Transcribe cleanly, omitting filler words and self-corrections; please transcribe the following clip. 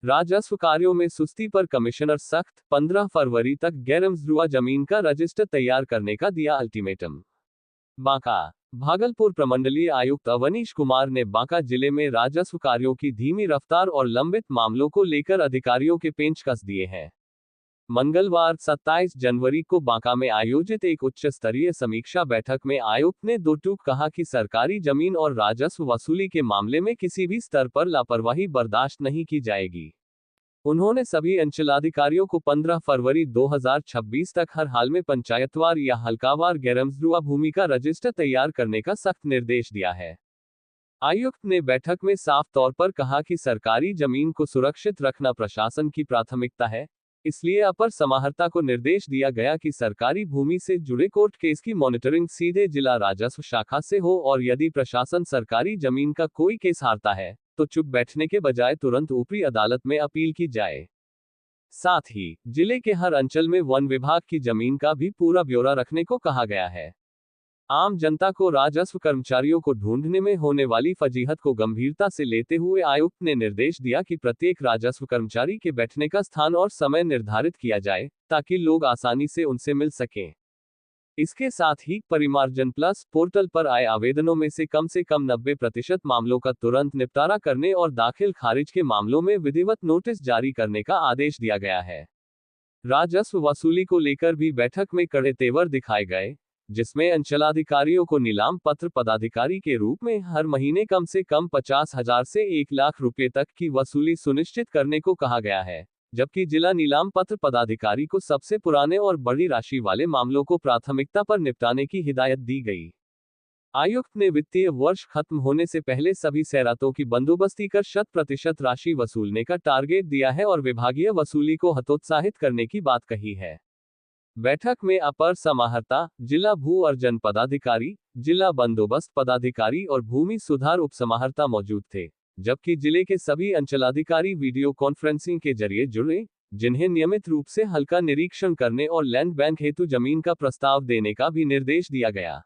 राजस्व कार्यों में सुस्ती पर कमिश्नर सख्त, 15 फरवरी तक गैरमजरूआ जमीन का रजिस्टर तैयार करने का दिया अल्टीमेटम। बांका। भागलपुर प्रमंडलीय आयुक्त अवनीश कुमार ने बांका जिले में राजस्व कार्यों की धीमी रफ्तार और लंबित मामलों को लेकर अधिकारियों के पेंच कस दिए हैं। मंगलवार 27 जनवरी को बांका में आयोजित एक उच्च स्तरीय समीक्षा बैठक में आयुक्त ने दो टूक कहा कि सरकारी जमीन और राजस्व वसूली के मामले में किसी भी स्तर पर लापरवाही बर्दाश्त नहीं की जाएगी। उन्होंने सभी अंचलाधिकारियों को 15 फरवरी 2026 तक हर हाल में पंचायतवार या हल्कावार गैरमजरूआ भूमि का रजिस्टर तैयार करने का सख्त निर्देश दिया है। आयुक्त ने बैठक में साफ तौर पर कहा कि सरकारी जमीन को सुरक्षित रखना प्रशासन की प्राथमिकता है, इसलिए अपर समाहर्ता को निर्देश दिया गया कि सरकारी भूमि से जुड़े कोर्ट केस की मॉनिटरिंग सीधे जिला राजस्व शाखा से हो और यदि प्रशासन सरकारी जमीन का कोई केस हारता है तो चुप बैठने के बजाय तुरंत ऊपरी अदालत में अपील की जाए। साथ ही जिले के हर अंचल में वन विभाग की जमीन का भी पूरा ब्यौरा रखने को कहा गया है। आम जनता को राजस्व कर्मचारियों को ढूंढने में होने वाली फजीहत को गंभीरता से लेते हुए आयुक्त ने निर्देश दिया कि प्रत्येक राजस्व कर्मचारी के बैठने का स्थान और समय निर्धारित किया जाए ताकि लोग आसानी से उनसे मिल सकें। इसके साथ ही परिमार्जन प्लस पोर्टल पर आए आवेदनों में से कम 90% मामलों का तुरंत निपटारा करने और दाखिल खारिज के मामलों में विधिवत नोटिस जारी करने का आदेश दिया गया है। राजस्व वसूली को लेकर भी बैठक में कड़े तेवर दिखाए गए, जिसमें अंचलाधिकारियों को नीलाम पत्र पदाधिकारी के रूप में हर महीने कम से कम 50,000 से 1 लाख रुपए तक की वसूली सुनिश्चित करने को कहा गया है, जबकि जिला नीलाम पत्र पदाधिकारी को सबसे पुराने और बड़ी राशि वाले मामलों को प्राथमिकता पर निपटाने की हिदायत दी गई। आयुक्त ने वित्तीय वर्ष खत्म होने से पहले सभी सैरातों की बंदोबस्ती कर 100% राशि वसूलने का टारगेट दिया है और विभागीय वसूली को हतोत्साहित करने की बात कही है। बैठक में अपर समाहर्ता, जिला भू अर्जन पदाधिकारी, जिला बंदोबस्त पदाधिकारी और भूमि सुधार उपसमाहर्ता मौजूद थे, जबकि जिले के सभी अंचलाधिकारी वीडियो कॉन्फ्रेंसिंग के जरिए जुड़े, जिन्हें नियमित रूप से हल्का निरीक्षण करने और लैंड बैंक हेतु जमीन का प्रस्ताव देने का भी निर्देश दिया गया।